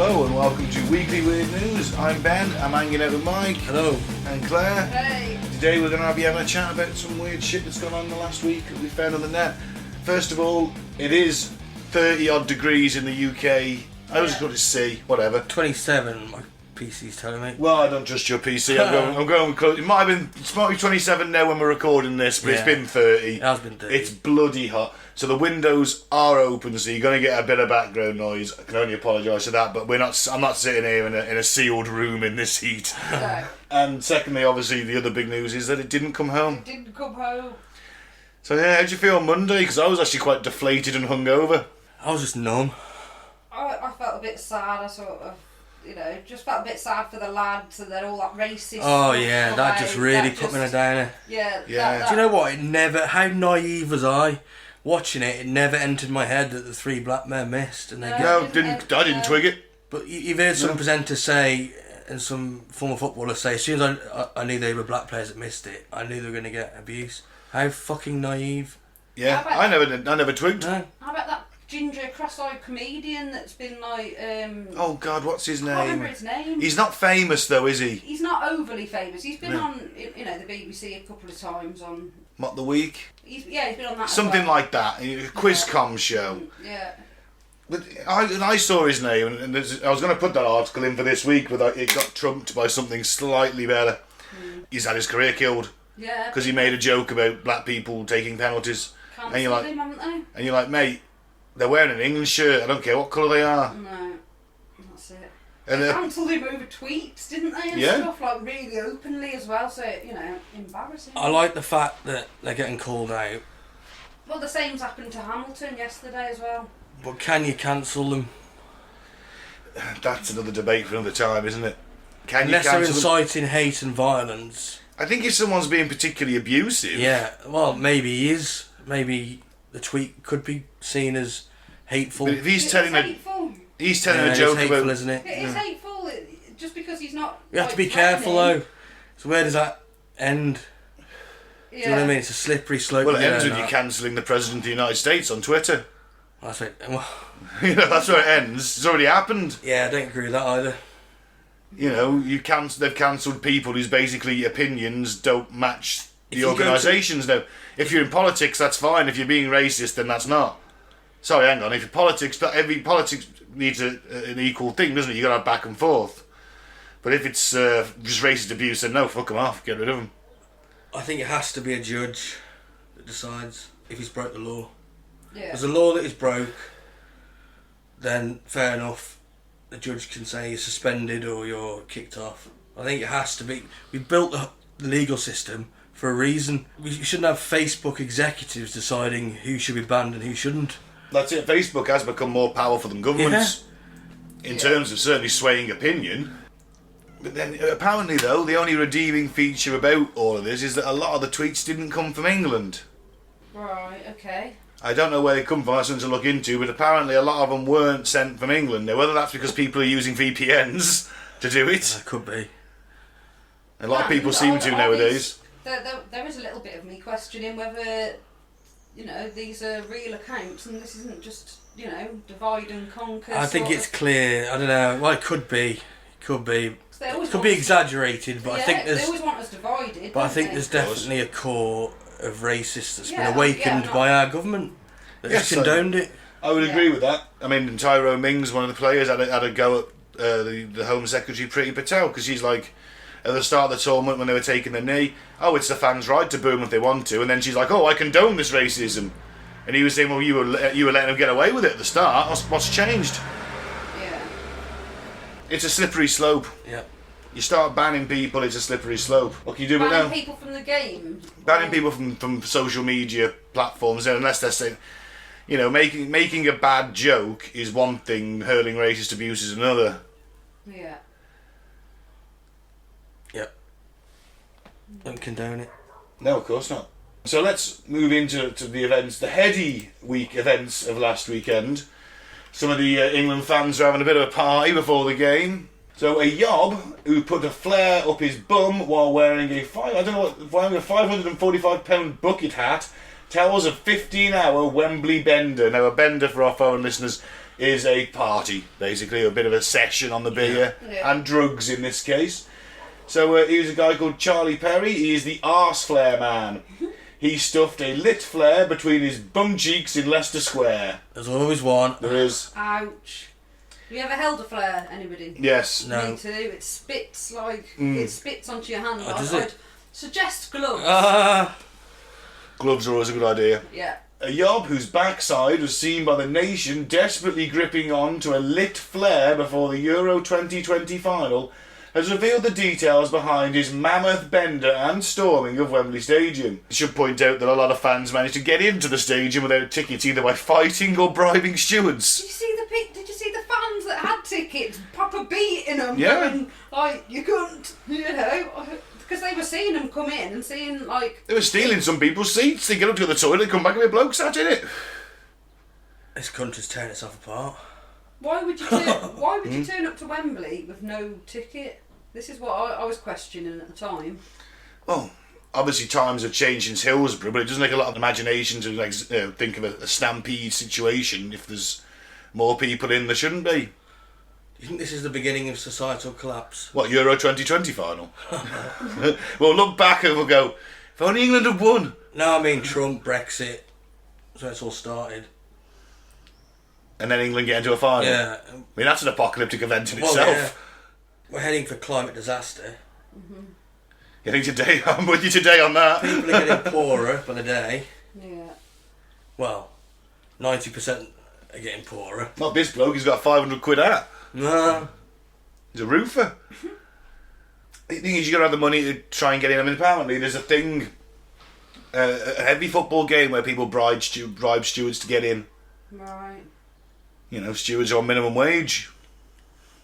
Hello and welcome to Weekly Weird News. I'm Ben, I'm hanging out with Mike. Hello. And Claire. Hey. Today we're going to be having a chat about some weird shit that's gone on in the last week that we found on the net. First of all, it is 30 odd degrees in the UK. I was going to see, whatever. 27, my PC's telling me. Well, I don't trust your PC. I'm going close. It might be 27 now when we're recording this, but It's been 30. It has been 30. It's bloody hot. So the windows are open, so you're going to get a bit of background noise. I can only apologise for that, but I'm not sitting here in a sealed room in this heat. No. And secondly, obviously, the other big news is that it didn't come home. It didn't come home. So yeah, how'd you feel on Monday? Because I was actually quite deflated and hungover. I was just numb. I felt a bit sad. I sort of, just felt a bit sad for the lads and then all that racist Oh stuff yeah, away. that just really put me in a downer. Yeah. Yeah. Do you know what? How naive was I? Watching it never entered my head that the three black men missed. And they No, I didn't twig it. But you've heard some presenters say, and some former footballers say, as soon as I knew they were black players that missed it, I knew they were going to get abuse. How fucking naive. Yeah, I never twigged. No. How about that ginger cross-eyed comedian that's been like... Oh God, what's his name? I can't remember his name. He's not famous though, is he? He's not overly famous. He's been on, the BBC a couple of times on... What, the week? He's been on that Something as well. like that. A Quizcom show. Yeah. But I saw his name, and I was going to put that article in for this week, but it got trumped by something slightly better. He's had his career killed Yeah. because he made a joke about black people taking penalties. Cancelled And you're like, him, haven't they? and you're like, mate, they're wearing an England shirt. I don't care what colour they are. No. That's it. And They cancelled him over tweets, didn't they? And Yeah. stuff, like really openly as well, so, embarrassing. I like the fact that they're getting called out. Well, the same's happened to Hamilton yesterday as well. But can you cancel them? That's another debate for another time, isn't it? Can Unless you they're cancel them? inciting hate and violence. I think if someone's being particularly abusive... Yeah, well, maybe he is. Maybe the tweet could be seen as hateful. But if he's It's telling hateful. a joke it's hateful, about... isn't it? It is hateful, just because he's not... You have to be careful though. So where does that end? Yeah. Do you know what I mean? It's a slippery slope. Well, it ends with you cancelling the President of the United States on Twitter. That's it. Well, That's where it ends. It's already happened. yeah, I don't agree with that either. They've cancelled people whose basically opinions don't match If the you go organisations now. If you're in politics, that's fine. If you're being racist, then that's not. Sorry, hang on. If you're politics, every politics needs an equal thing, doesn't it? You got to have back and forth. But if it's just racist abuse, then no, fuck them off. Get rid of them. I think it has to be a judge that decides if he's broke the law. Yeah. There's a law that is broke, then fair enough. The judge can say you're suspended or you're kicked off. I think it has to be. We built the legal system for a reason. We shouldn't have Facebook executives deciding who should be banned and who shouldn't. That's it. Facebook has become more powerful than governments in terms of certainly swaying opinion. But then, apparently though, the only redeeming feature about all of this is that a lot of the tweets didn't come from England. Right, okay. I don't know where they come from, that's something to look into, but apparently a lot of them weren't sent from England. Now, whether that's because people are using VPNs to do it, Could be. a lot of people seem to nowadays. There is a little bit of me questioning whether, these are real accounts and this isn't just, divide and conquer. I think it's clear. I don't know. Well, it could be. It could be exaggerated, but I think they there's. always want us divided. But I think don't there's they? definitely a core of racists that's Yeah, been awakened yeah, by our government that Yes, has condoned it. I would agree with that. I mean, Tyrone Mings, one of the players, had a go at the Home Secretary, Priti Patel, because she's like, at the start of the tournament when they were taking the knee, oh, it's the fans' right to boo them if they want to, and then she's like, oh, I condone this racism. And he was saying, well, you were letting them get away with it at the start. What's changed? Yeah. It's a slippery slope. Yeah. You start banning people, it's a slippery slope. What can you do with Banning now? people from the game. Banning people from social media platforms, unless they're saying, making a bad joke is one thing, hurling racist abuse is another. Yeah. Yep. Don't condone it. No, of course not. So let's move into the events, the heady week events of last weekend. Some of the England fans are having a bit of a party before the game. So a yob who put a flare up his bum while wearing a £545 bucket hat tells a 15-hour Wembley bender. Now, a bender, for our foreign listeners, is a party, basically, a bit of a session on the beer, and drugs in this case. So he was a guy called Charlie Perry. He is the arse flare man. He stuffed a lit flare between his bum cheeks in Leicester Square. There's always one. There is. Ouch. Have you ever held a flare, anybody? Yes. No. Me too. It spits it spits onto your hand. Does I'd it? suggest gloves. Gloves are always a good idea. Yeah. A yob whose backside was seen by the nation desperately gripping on to a lit flare before the Euro 2020 final has revealed the details behind his mammoth bender and storming of Wembley Stadium. I should point out that a lot of fans managed to get into the stadium without tickets either by fighting or bribing stewards. Did you see the fans that had tickets proper beating them? Yeah. Going, like, you couldn't, because they were seeing them come in and seeing, like... They were stealing some people's seats. They get up to the toilet, come back and a bloke sat in it. This country's tearing itself apart. Why would you turn up to Wembley with no ticket? This is what I was questioning at the time. Well, obviously times have changed since Hillsborough, but it doesn't take a lot of imagination to think of a stampede situation if there's more people in there shouldn't be. Do you think this is the beginning of societal collapse? What, Euro 2020 final? We'll look back and we'll go, if only England had won. No, I mean Trump, Brexit. So it's all started. And then England get into a final. Yeah. I mean, that's an apocalyptic event in Well, itself. yeah. We're heading for climate disaster. I think today, I'm with you today on that. People are getting poorer by the day. Yeah. Well, 90% are getting poorer. Not this bloke, he's got a 500 quid hat. No. He's a roofer. The thing is, you got to have the money to try and get in. I mean, apparently there's a thing, a heavy football game where people bribe stewards to get in. Right. You know, stewards are on minimum wage.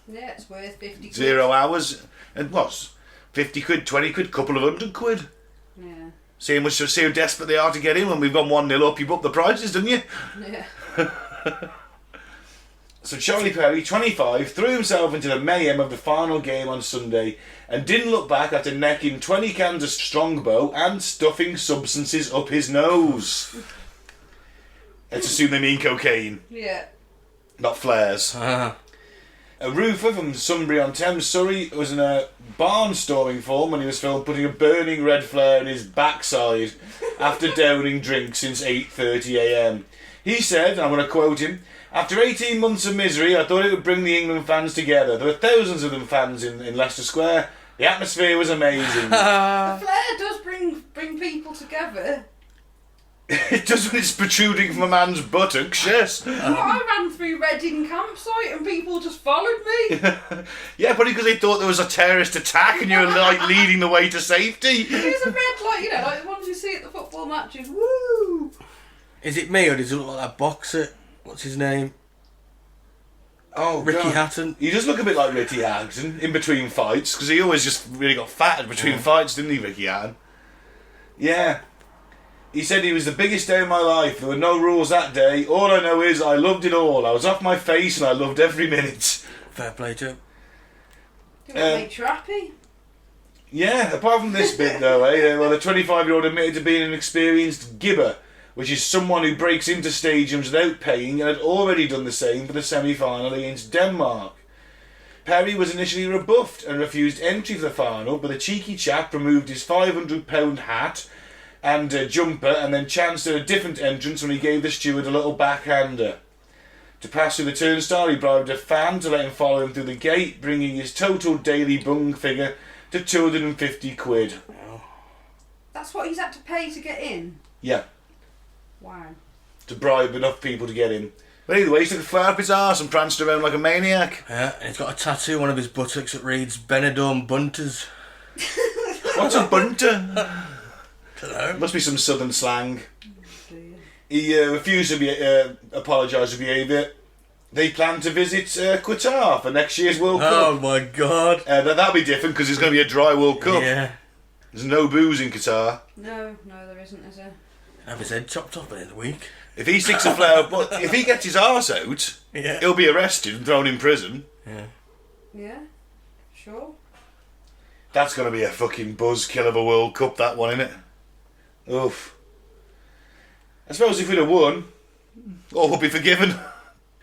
Yeah, it's worth 50 quid. 0 hours. And what's 50 quid, 20 quid, couple of 100 quid. Yeah. See how desperate they are to get in when we've gone 1-0 up, you've upped the prices, didn't you? Yeah. So Charlie Perry, 25, threw himself into the mayhem of the final game on Sunday and didn't look back after necking 20 cans of Strongbow and stuffing substances up his nose. Let's assume they mean cocaine, Yeah. not flares. A roofer from Sunbury-on-Thames, Surrey, was in a barnstorming form when he was filmed putting a burning red flare in his backside after downing drinks since 8:30am. He said, and I'm going to quote him, "After 18 months of misery, I thought it would bring the England fans together. There were thousands of them fans in Leicester Square. The atmosphere was amazing." The flare does bring people together. It does when it's protruding from a man's buttocks, yes. Well, I ran through Reading campsite and people just followed me. Yeah, probably because they thought there was a terrorist attack and you were like leading the way to safety. It was a red, like the ones you see at the football matches. Woo! Is it me or does it look like that boxer? What's his name? Oh, Ricky God. Hatton. He does look a bit like Ricky Hatton in between fights, because he always just really got fat in between fights, didn't he, Ricky Hatton? Yeah. He said he was the biggest day of my life. There were no rules that day. All I know is I loved it all. I was off my face and I loved every minute. Fair play to him. Do you want to make you happy? Yeah, apart from this bit though, well, the 25-year-old admitted to being an experienced gibber, which is someone who breaks into stadiums without paying and had already done the same for the semi-final against Denmark. Perry was initially rebuffed and refused entry for the final, but the cheeky chap removed his £500 hat and jumper and then chanced at a different entrance when he gave the steward a little backhander. To pass through the turnstile, he bribed a fan to let him follow him through the gate, bringing his total daily bung figure to 250 quid. That's what he's had to pay to get in? Yeah, Wow. to bribe enough people to get in. But either way, he took a flare up his arse and pranced around like a maniac. Yeah, and he's got a tattoo on one of his buttocks that reads Benidorm Bunters. What's a bunter? Dunno. Must be some southern slang. He refused to apologise for behaviour. They plan to visit Qatar for next year's World Oh Cup. my God. That'll be different because it's going to be a dry World Cup. Yeah. There's no booze in Qatar. No, there isn't, is there? Have his head chopped off in the week. If he sticks a flare up, but if he gets his arse out, Yeah. he'll be arrested and thrown in prison. Yeah. Yeah, sure. That's going to be a fucking buzzkill of a World Cup, that one, innit? Oof. I suppose if we'd have won, all would be forgiven.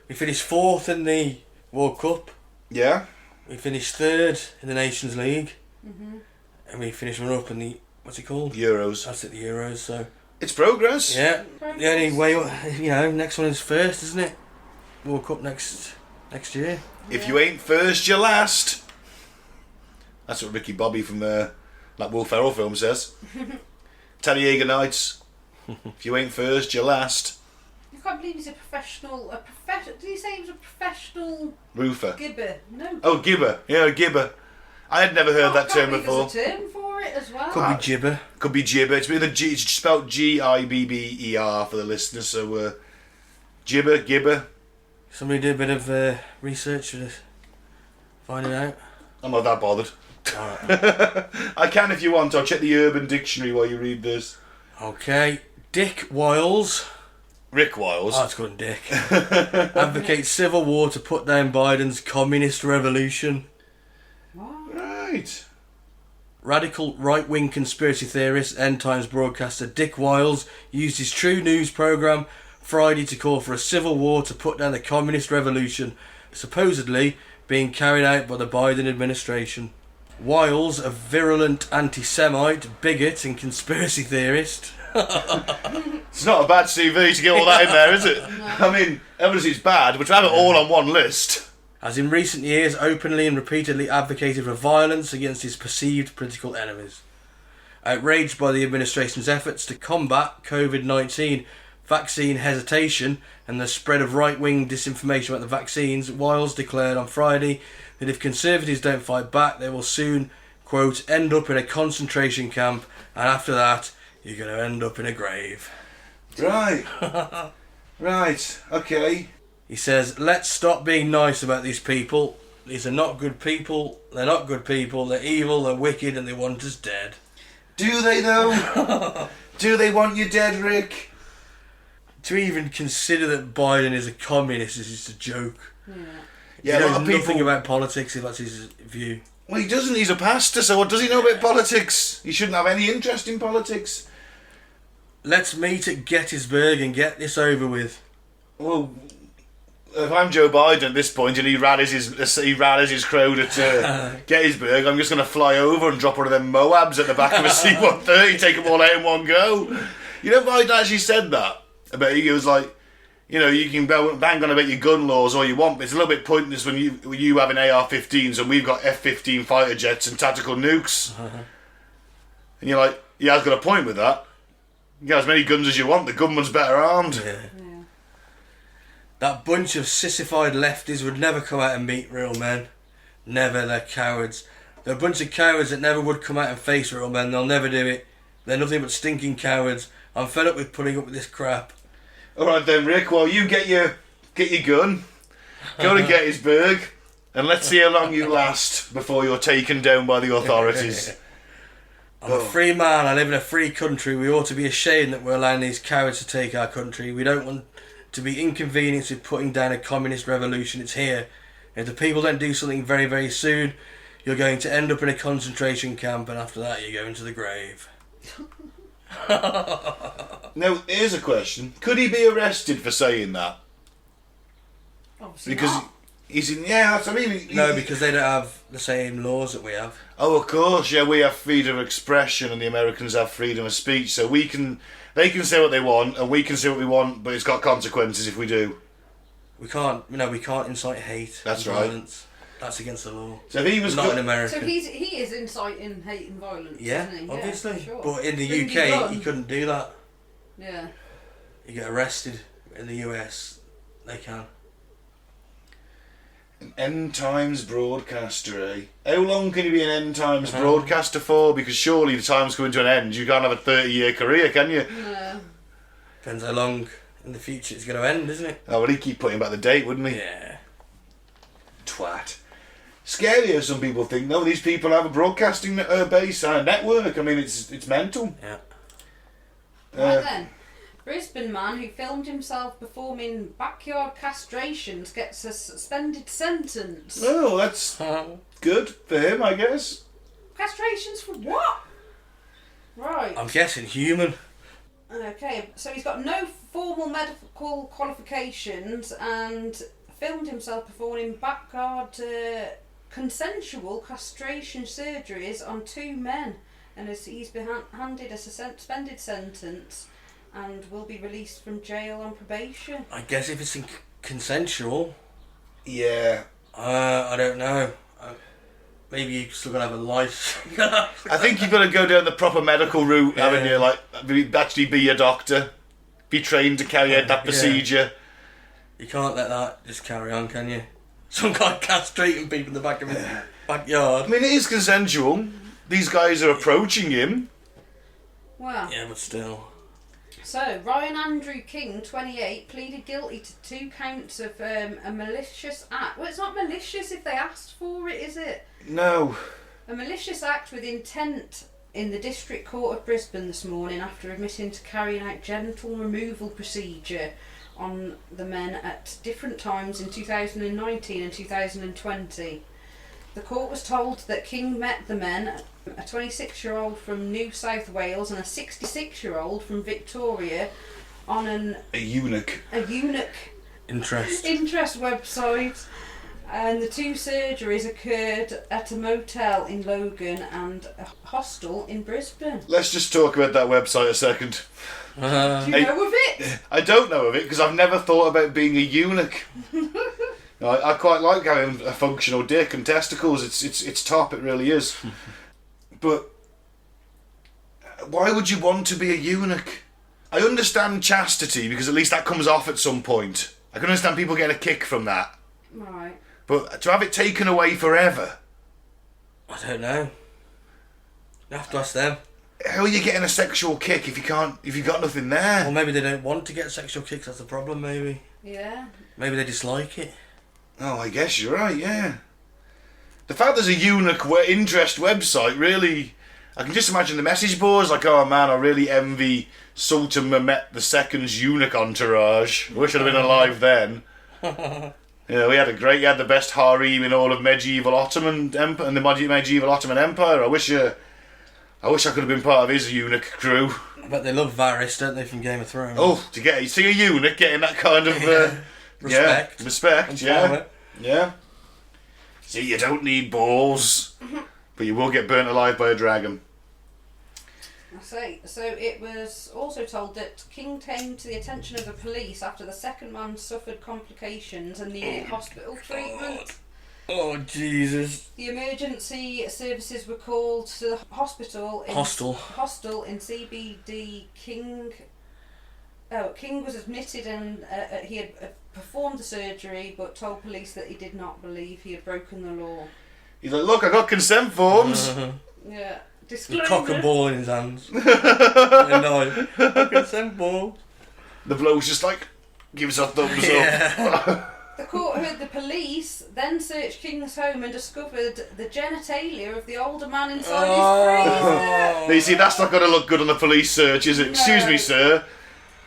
We finished 4th in the World Cup. Yeah. We finished 3rd in the Nations League. Mm-hmm. And we finished runner-up in the, what's it called? Euros. That's it, the Euros, so... It's progress. Yeah. The only way, next one is first, isn't it? World Cup next year. If you ain't first, you're last. That's what Ricky Bobby from that Will Ferrell film says. Talladega Nights. If you ain't first, you're last. I can't believe he's a professional. Did he say he was a professional roofer? Gibber. No. Oh, gibber. Yeah, gibber. I had never heard that term before. There's a term for it as well. Could be gibber. Could be gibber. It's either it's spelled Gibber for the listeners. So gibber. Somebody did a bit of research for this. Find it out. I'm not that bothered. Alright. I can if you want. I'll check the Urban Dictionary while you read this. Okay. Dick Wiles. Rick Wiles. Oh, it's called Dick. Advocates civil war to put down Biden's communist revolution. What? Right. Radical right-wing conspiracy theorist, End Times broadcaster Dick Wiles used his True News programme Friday to call for a civil war to put down the communist revolution, supposedly being carried out by the Biden administration. Wiles, a virulent anti-Semite, bigot and conspiracy theorist. It's not a bad CV to get all that in there, is it? No. I mean, evidence is bad, but to have it all on one list. Has in recent years openly and repeatedly advocated for violence against his perceived political enemies. Outraged by the administration's efforts to combat COVID-19 vaccine hesitation and the spread of right-wing disinformation about the vaccines, Wiles declared on Friday that if Conservatives don't fight back, they will soon, quote, end up in a concentration camp, and after that, you're going to end up in a grave. Right. Right. Okay. He says, let's stop being nice about these people. These are not good people. They're not good people. They're evil, they're wicked, and they want us dead. Do they, though? Do they want you dead, Rick? To even consider that Biden is a communist is just a joke. Yeah. Yeah, He a knows lot of nothing people... about politics if that's his view. Well, he doesn't. He's a pastor, so what does he know about politics? He shouldn't have any interest in politics. Let's meet at Gettysburg and get this over with. Well, if I'm Joe Biden at this point and he rallies his crowd at Gettysburg, I'm just going to fly over and drop one of them Moabs at the back of a C-130, take them all out in one go. You know, Biden actually said that. About he was like, you know, you can bang on about your gun laws all you want, but it's a little bit pointless when you have an AR-15s and we've got F-15 fighter jets and tactical nukes. And you're like, yeah, I've got a point with that. You get as many guns as you want, the government's better armed. Yeah. That bunch of sissified lefties would never come out and meet real men. Never, they're cowards. They're a bunch of cowards that never would come out and face real men. They'll never do it. They're nothing but stinking cowards. I'm fed up with putting up with this crap. Alright then, Rick, well, you get your gun, go to Gettysburg, and let's see how long you last before you're taken down by the authorities. I'm a free man, I live in a free country. We ought to be ashamed that we're allowing these cowards to take our country. We don't want to be inconvenienced with putting down a communist revolution. It's here. If the people don't do something very, very soon, you're going to end up in a concentration camp, and after that you're going to the grave. Now, here's a question. Could he be arrested for saying that? Obviously Because not. he's in... Yeah, that's what I mean. No, because they don't have the same laws that we have. Oh, of course, yeah, we have freedom of expression and the Americans have freedom of speech, so they can say what they want and we can say what we want, but it's got consequences if we do. We can't incite hate. That's and right. Violence. That's against the law. So if he was... Not in America. So he is inciting hate and violence, Yeah, isn't he? obviously. Yeah, sure. But in the Couldn't be UK, done. he couldn't do that. Yeah. You get arrested. In the US, they can. An End Times broadcaster, eh? How long can you be an End Times broadcaster for? Because surely the time's coming to an end. You can't have a 30-year career, can you? No. Depends how long in the future it's going to end, isn't it? Oh, well, he'd keep putting back the date, wouldn't he? Yeah. Twat. Scary as some people think. No, these people have a broadcasting base and a network. I mean, it's mental. Yeah. Right then. Brisbane man who filmed himself performing backyard castrations gets a suspended sentence. Oh, that's good for him, I guess. Castrations for what? Right. I'm guessing human. Okay, so he's got no formal medical qualifications and filmed himself performing backyard consensual castration surgeries on 2 men, and he's been handed a suspended sentence and will be released from jail on probation. I guess if it's consensual, Yeah. I don't know. Maybe you still gotta have a life. I think you've got to go down the proper medical route, haven't you? Like, actually be a doctor. Be trained to carry out that procedure. You can't let that just carry on, can you? Some guy castrating people in the back of his backyard. I mean, it is consensual. These guys are approaching him. Wow. Yeah, but still. So, Ryan Andrew King, 28, pleaded guilty to 2 counts of a malicious act. Well, it's not malicious if they asked for it, is it? No. A malicious act with intent in the District Court of Brisbane this morning after admitting to carrying out genital removal procedure on the men at different times in 2019 and 2020. The court was told that King met the men, a 26-year-old from New South Wales and a 66-year-old from Victoria, on a eunuch Interest website, and the 2 surgeries occurred at a motel in Logan and a hostel in Brisbane. Let's just talk about that website a second. Do you know of it? I don't know of it because I've never thought about being a eunuch. I quite like having a functional dick and testicles. It's top, it really is. But why would you want to be a eunuch? I understand chastity because at least that comes off at some point. I can understand people getting a kick from that. Right. But to have it taken away forever, I don't know. You have to ask them. how are you getting a sexual kick if you've got nothing there? Or maybe they don't want to get sexual kicks, that's the problem, maybe. Yeah. Maybe they dislike it. Oh, I guess you're right, yeah. The fact there's a eunuch interest website, really, I can just imagine the message boards like, oh man, I really envy Sultan Mehmet II's eunuch entourage. I wish I'd have been alive then. Yeah, he had the best harem in all of medieval Ottoman Empire and the medieval Ottoman Empire. I wish I could have been part of his eunuch crew. But they love Varys, don't they, from Game of Thrones? Oh, you see a eunuch getting that kind of respect. Yeah, respect, yeah. See, you don't need balls, but you will get burnt alive by a dragon. So it was also told that King came to the attention of the police after the second man suffered complications and needed hospital treatment. Oh, Jesus. The emergency services were called to the hostel in CBD. King was admitted and he had performed the surgery but told police that he did not believe he had broken the law. He's like, look, I got consent forms. Yeah. With Disclaimer. cock and ball in his hands. A consent ball. The bloke's just like, gives a thumbs up. The court heard the police, then searched King's home and discovered the genitalia of the older man inside his freezer. Now, you see, that's not going to look good on the police search, is it? No. Excuse me, sir.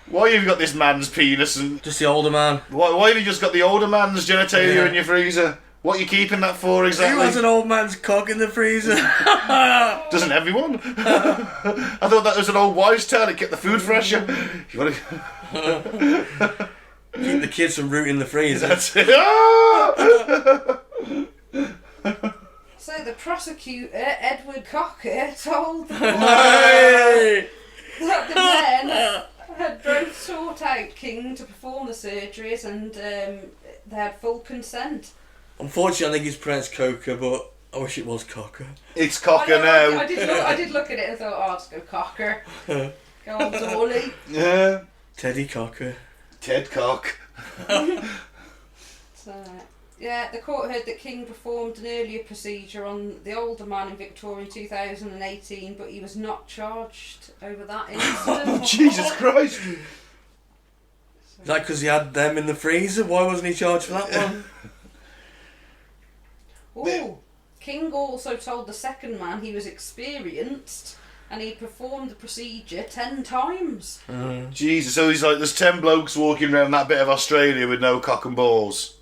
Why have you got this man's penis and... Just the older man. Why have you just got the older man's genitalia in your freezer? What are you keeping that for exactly? Who has an old man's cock in the freezer? Doesn't everyone? I thought that was an old wives' tale. It kept the food fresher. You want to... Keep the kids from rooting the freezer. That's it. So the prosecutor, Edward Cocker, told the court that the men had both sought out King to perform the surgeries and they had full consent. Unfortunately, I think it's pronounced Coker, but I wish it was Cocker. It's Cocker now. I did look at it and thought, oh, I'll just go Cocker. Go on, Dolly. Yeah. Teddy Cocker. Ted Cock. So, yeah, the court heard that King performed an earlier procedure on the older man in Victoria in 2018, but he was not charged over that incident. Jesus Christ. Is that because he had them in the freezer? Why wasn't he charged for that one? Oh, King also told the second man he was experienced and he performed the procedure 10 times. Jesus, so he's like, there's 10 blokes walking around that bit of Australia with no cock and balls.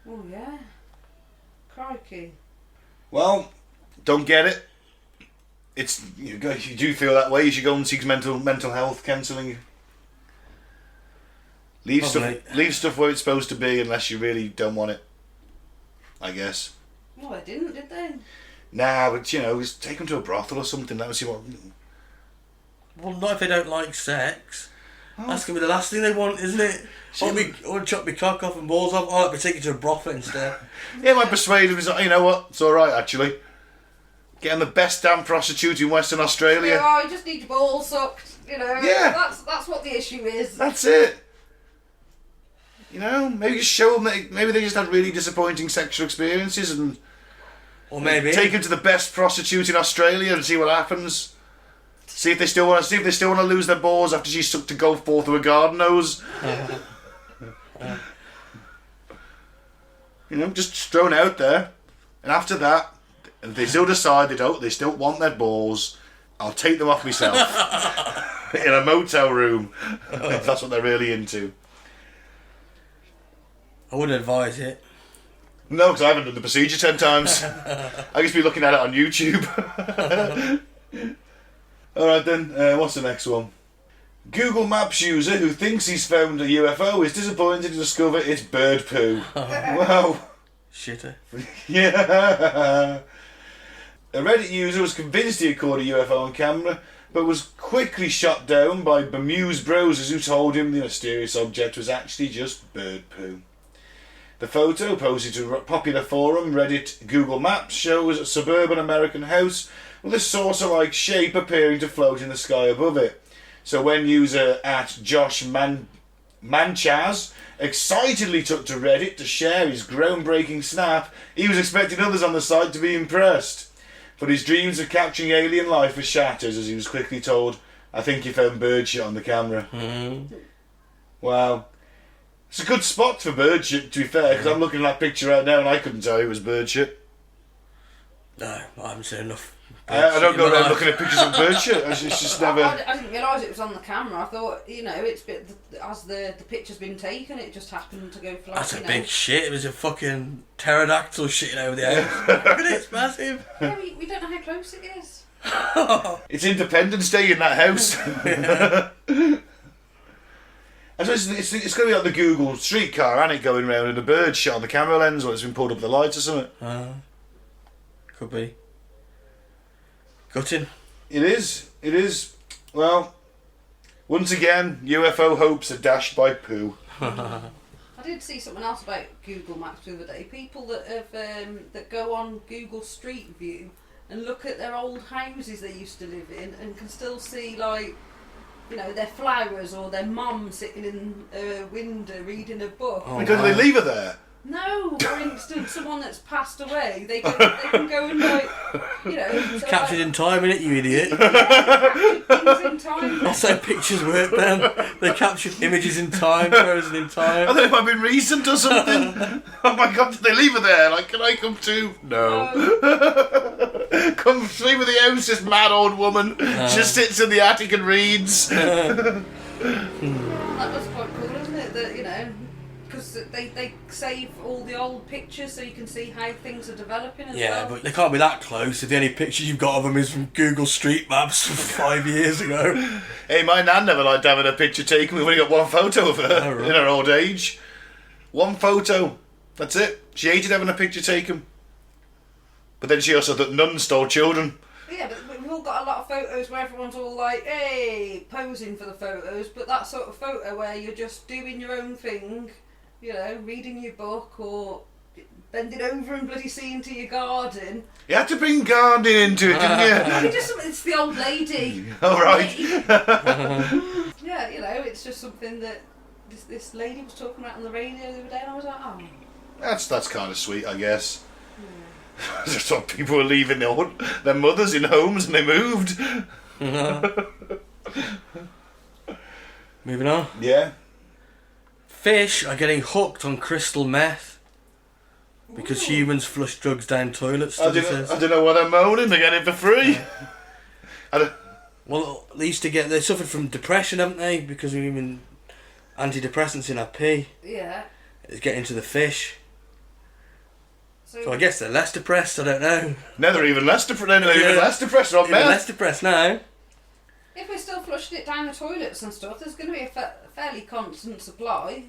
Oh, yeah. Crikey. Well, don't get it. you do feel that way. You should go and seek mental health counselling. Leave stuff where it's supposed to be unless you really don't want it, I guess. Well, they didn't, did they? Nah, but just take them to a brothel or something. Let them see what. Well, not if they don't like sex. That's going to be the last thing they want, isn't it? I want to chop my cock off and balls off. I'll be taking to a brothel instead. Yeah, might persuade them. You know what? It's alright, actually. Getting the best damn prostitute in Western Australia. Yeah, you just need your balls sucked. Yeah. That's what the issue is. That's it. Maybe just show them that maybe they just had really disappointing sexual experiences and... Or maybe... Take them to the best prostitute in Australia and see what happens. See if they still want to lose their balls after she sucked a golf ball through a garden hose. Just thrown out there. And after that, if they still decide they still want their balls, I'll take them off myself. In a motel room. If that's what they're really into. I wouldn't advise it. No, because I haven't done the procedure 10 times. I just be looking at it on YouTube. Alright then, what's the next one? Google Maps user who thinks he's found a UFO is disappointed to discover it's bird poo. Wow. Shitter. Yeah. A Reddit user was convinced he had caught a UFO on camera, but was quickly shot down by bemused browsers who told him the mysterious object was actually just bird poo. The photo, posted to a popular forum Reddit Google Maps, shows a suburban American house with a saucer-like shape appearing to float in the sky above it. So when user @Josh Manchaz excitedly took to Reddit to share his groundbreaking snap, he was expecting others on the site to be impressed. But his dreams of capturing alien life were shattered as he was quickly told, "I think you found bird shit on the camera." Mm-hmm. Wow. It's a good spot for bird shit, to be fair, because I'm looking at that picture right now and I couldn't tell it was bird shit. No, I haven't seen enough. I don't go around looking at pictures of bird shit. It's just never... I didn't realise it was on the camera. I thought, it's as the picture's been taken, it just happened to go flat. That's a big shit. It was a fucking pterodactyl shitting over the house. Look at it, it's massive. Yeah, we don't know how close it is. It's Independence Day in that house. I suppose it's going to be like the Google streetcar, ain't it, going round and a bird shot on the camera lens or it's been pulled up the lights or something. Could be. Gutting. It is. Well, once again, UFO hopes are dashed by poo. I did see something else about Google Maps the other day. People that have that go on Google Street View and look at their old houses they used to live in and can still see their flowers or their mum sitting in a window reading a book. Oh, do they leave her there? No, for instance, someone that's passed away, they can go and It's captured in time, innit, you idiot? Captured things in time. That's how pictures work, then. They captured images in time, frozen in time. I thought it might have been recent or something. Oh my god, did they leave her there? Like, can I come too? No. Come see with the house, this mad old woman. She just sits in the attic and reads. That was quite cool, isn't it? That, because they save all the old pictures so you can see how things are developing as well. Yeah, but they can't be that close if the only picture you've got of them is from Google Street Maps from 5 years ago. Hey, my nan never liked having a picture taken. We've only got one photo of her in her old age. One photo. That's it. She hated having a picture taken. But then she also thought nuns stole children. Yeah, but we've all got a lot of photos where everyone's all like, hey, posing for the photos, but that sort of photo where you're just doing your own thing, reading your book or bending over and bloody seeing to your garden. You had to bring gardening into it, didn't you? It's the old lady. All right. Yeah, it's just something that this lady was talking about on the radio the other day, and I was like, oh. That's kind of sweet, I guess. I just thought people were leaving their mothers in homes and they moved. Moving on. Yeah. Fish are getting hooked on crystal meth because humans flush drugs down toilets. I don't know why they're moaning. They're getting it for free. Well, they suffered from depression, haven't they? Because we've been antidepressants in our pee. Yeah. It's getting to the fish. So I guess they're less depressed, I don't know. No, they're even less depressed. Even less depressed. They're on Even meth. less depressed now. If we're still flushing it down the toilets and stuff, there's going to be a fairly constant supply.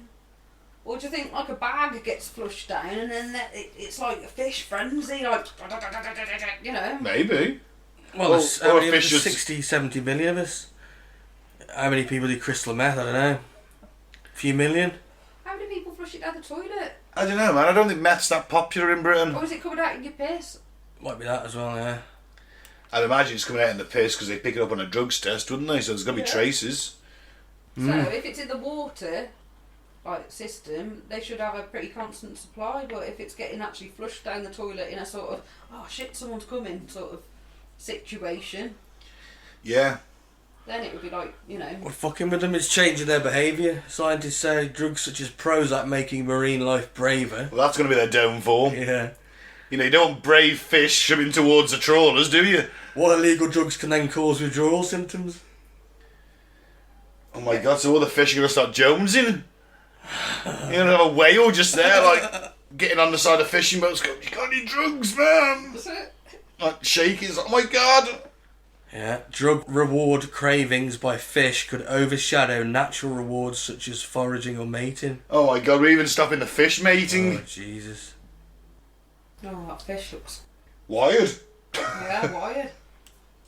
Or do you think like a bag gets flushed down and then it's like a fish frenzy, like, you know? Maybe. Well, there's how many of us? 60, 70 million of us. How many people do crystal meth? I don't know. A few million? How many people flush it down the toilet? I don't know, man. I don't think meth's that popular in Britain. Or is it covered out in your piss? Might be that as well, yeah. I'd imagine it's coming out in the piss because they pick it up on a drugs test, wouldn't they? So there's going to be traces. So if it's in the water, like system, they should have a pretty constant supply. But if it's getting actually flushed down the toilet in a sort of, oh shit, someone's coming sort of situation, Yeah. then it would be like, you know. We're fucking with them, it's changing their behaviour. Scientists say drugs such as Prozac making marine life braver. Well, that's going to be their downfall. Yeah. You know, you don't want brave fish swimming towards the trawlers, do you? What illegal drugs can then cause withdrawal symptoms? Oh my god, so all the fish are going to start jonesing? You're going to have a whale just there, like, getting on the side of fishing boats going, you got any drugs, man? That's it. Like, shaking, oh my god. Yeah. Drug reward cravings by fish could overshadow natural rewards such as foraging or mating. Oh my god, we're even stopping the fish mating. Oh, Jesus. Oh, that fish looks, Wired. yeah, wired.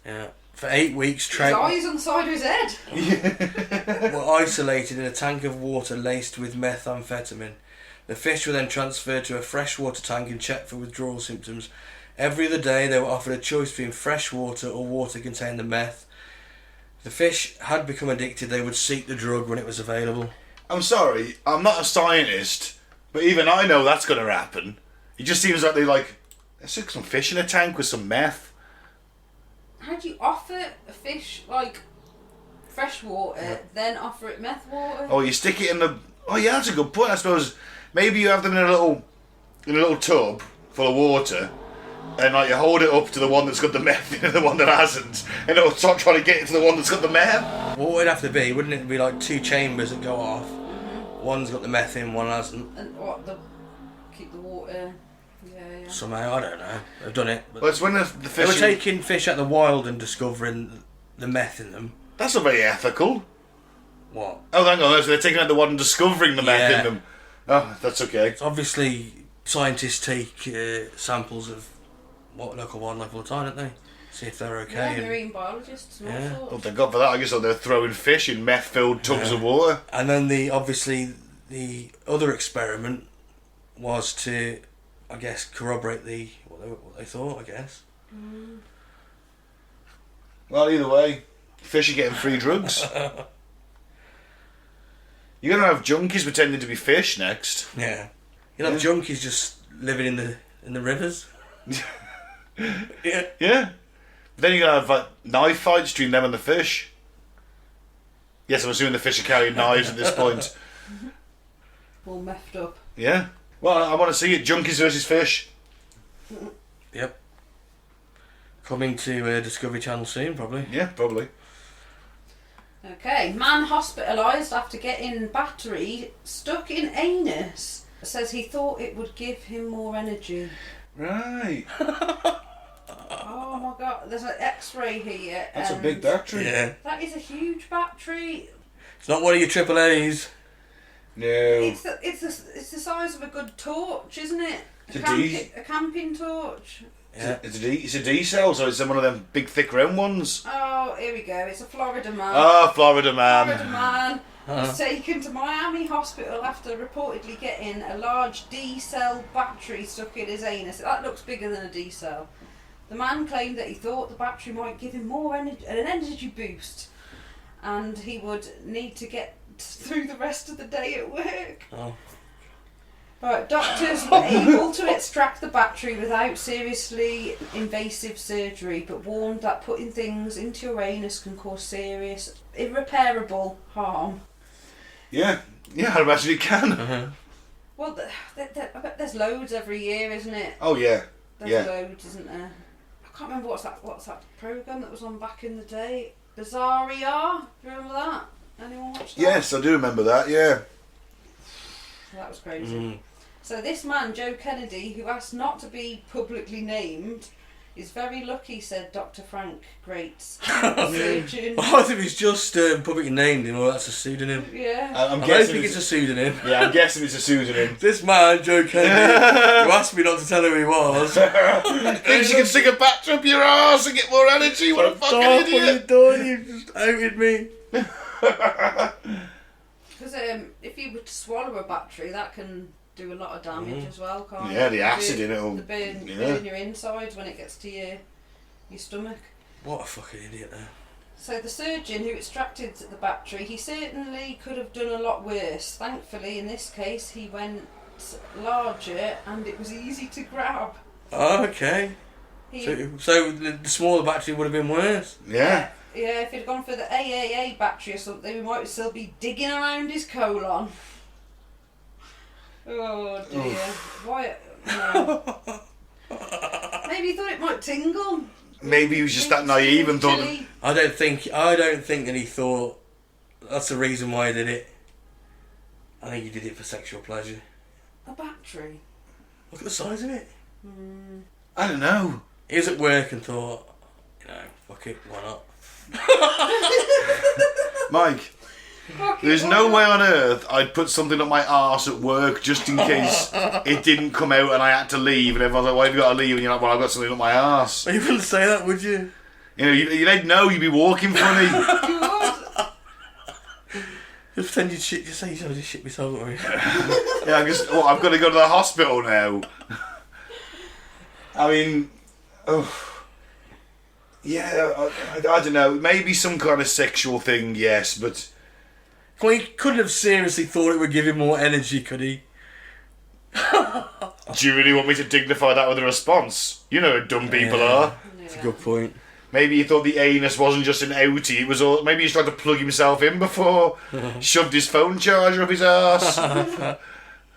Yeah. For 8 weeks, His trout eyes on the side of his head. were isolated in a tank of water laced with methamphetamine. The fish were then transferred to a freshwater tank and checked for withdrawal symptoms. Every other day they were offered a choice between fresh water or water containing the meth. If the fish had become addicted, they would seek the drug when it was available. I'm sorry, I'm not a scientist, but even I know that's going to happen. It just seems like let's stick some fish in a tank with some meth. How do you offer a fish like fresh water, then offer it meth water? Oh, you stick it in the... Oh yeah, that's a good point, I suppose. Maybe you have them in a little tub full of water, and like you hold it up to the one that's got the meth in and the one that hasn't, and it'll start trying to get it to the one that's got the meth. What would it have to be? Wouldn't it be like 2 chambers that go off? One's got the meth in, one hasn't. And keep the water. Yeah. Somehow, I don't know. They've done it. But Well, it's when the they fish... were taking fish out of the wild and discovering the meth in them. That's not very ethical. What? Oh, hang on, so they're taking out the one and discovering the meth Yeah. in them. Oh, that's okay. So obviously, scientists take samples of local wildlife all the time, don't they? See if they're okay. Yeah, and, marine biologists and Yeah. all Well, sorts. thank God for that. I guess they're throwing fish in meth-filled tubs of water. and then the other experiment was to, I guess, corroborate what they thought, I guess. Well, either way, fish are getting free drugs. You're going to have junkies pretending to be fish next. Yeah. You'll have junkies just living in the rivers. Yeah. Yeah. But then you're going to have knife fights between them and the fish. Yes, I'm assuming the fish are carrying knives at this point. All meffed up. Yeah. Well, I want to see it. Junkies versus fish. Yep. Coming to Discovery Channel soon, probably. Yeah, probably. Okay, man hospitalised after getting battery stuck in anus. Says he thought it would give him more energy. Right. Oh my god, there's an X-ray here. That's a and big battery. Yeah. That is a huge battery. It's not one of your AAAs. No. It's the size of a good torch, isn't it? It's a A camping torch. Yeah. It's a D cell, so it's one of them big, thick, round ones. Oh, here we go. It's a Florida man. Oh, Florida Florida man. man Uh-huh. was taken to Miami Hospital after reportedly getting a large D-cell battery stuck in his anus. That looks bigger than a D-cell. The man claimed that he thought the battery might give him an energy boost, and he would need to get through the rest of the day at work. Oh. Right, doctors were able to extract the battery without seriously invasive surgery, but warned that putting things into your anus can cause serious, irreparable harm. Yeah. Yeah, I imagine it can. Uh-huh. Well, I bet there's loads every year, isn't it? Oh, yeah. There's Yeah. loads, isn't there? I can't remember what's that programme that was on back in the day? Bizarre. Do you remember that? Anyone watch that? Yes, I do remember that, yeah. That was crazy. Mm. So this man, Joe Kennedy, who asked not to be publicly named, is very lucky, said Dr. Frank Greats, surgeon. I think he's just publicly named him, or that's a pseudonym. Yeah. I don't think it's a pseudonym. Yeah, I'm guessing it's a pseudonym. This man, Joe Kennedy, who asked me not to tell who he was. Thinks you can stick a battery up your arse and get more energy? What a fucking What you idiot! done? You just outed me. Because if you were to swallow a battery, that can do a lot of damage as well, can't it? Yeah, the acid in it will... burn your insides when it gets to your stomach. What a fucking idiot, though. So the surgeon who extracted the battery, he certainly could have done a lot worse. Thankfully, in this case, he went larger and it was easy to grab. Oh, okay. So the smaller battery would have been worse? Yeah. Yeah, if he'd gone for the AAA battery or something, we might still be digging around his colon. Oh dear. Why? No. Maybe he thought it might tingle. Maybe he was just that naive and thought... I don't think that he thought that's the reason why he did it. I think he did it for sexual pleasure. A battery? Look at the size of it. I don't know. He was at work and thought, fuck it, why not? Mike, there's no way on earth I'd put something up my arse at work just in case it didn't come out and I had to leave, and everyone's like, why have you got to leave? And you're like, well, I've got something up my arse. You wouldn't say that, would you? You'd know, you'd be walking funny. You would. Just pretend you'd shit, just say you just shit myself, don't worry. Yeah, I've got to go to the hospital now. I mean, yeah, I don't know. Maybe some kind of sexual thing, yes, but... Well, he couldn't have seriously thought it would give him more energy, could he? Do you really want me to dignify that with a response? You know how dumb people are. That's a good point. Maybe he thought the anus wasn't just an outie, it was all... Maybe he's tried to plug himself in before, shoved his phone charger up his arse.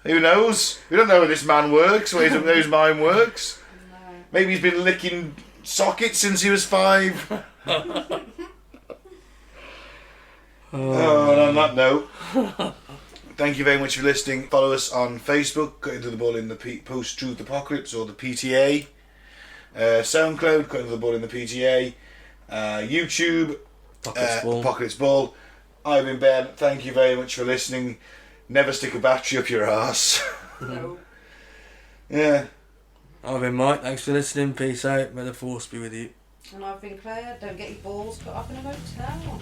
Who knows? We don't know how this man works, or how his mind works. No. Maybe he's been licking sockets since he was 5. And on that note, thank you very much for listening. Follow us on Facebook, Cut Into the Ball in the Post-Truth Apocalypse, or the PTA. SoundCloud, Cut Into the Ball in the PTA. YouTube, Apocalypse Ball. I've been Ben. Thank you very much for listening. Never stick a battery up your arse. No. Yeah. I've been Mike. Thanks for listening. Peace out. May the force be with you. And I've been Claire. Don't get your balls cut off in a motel.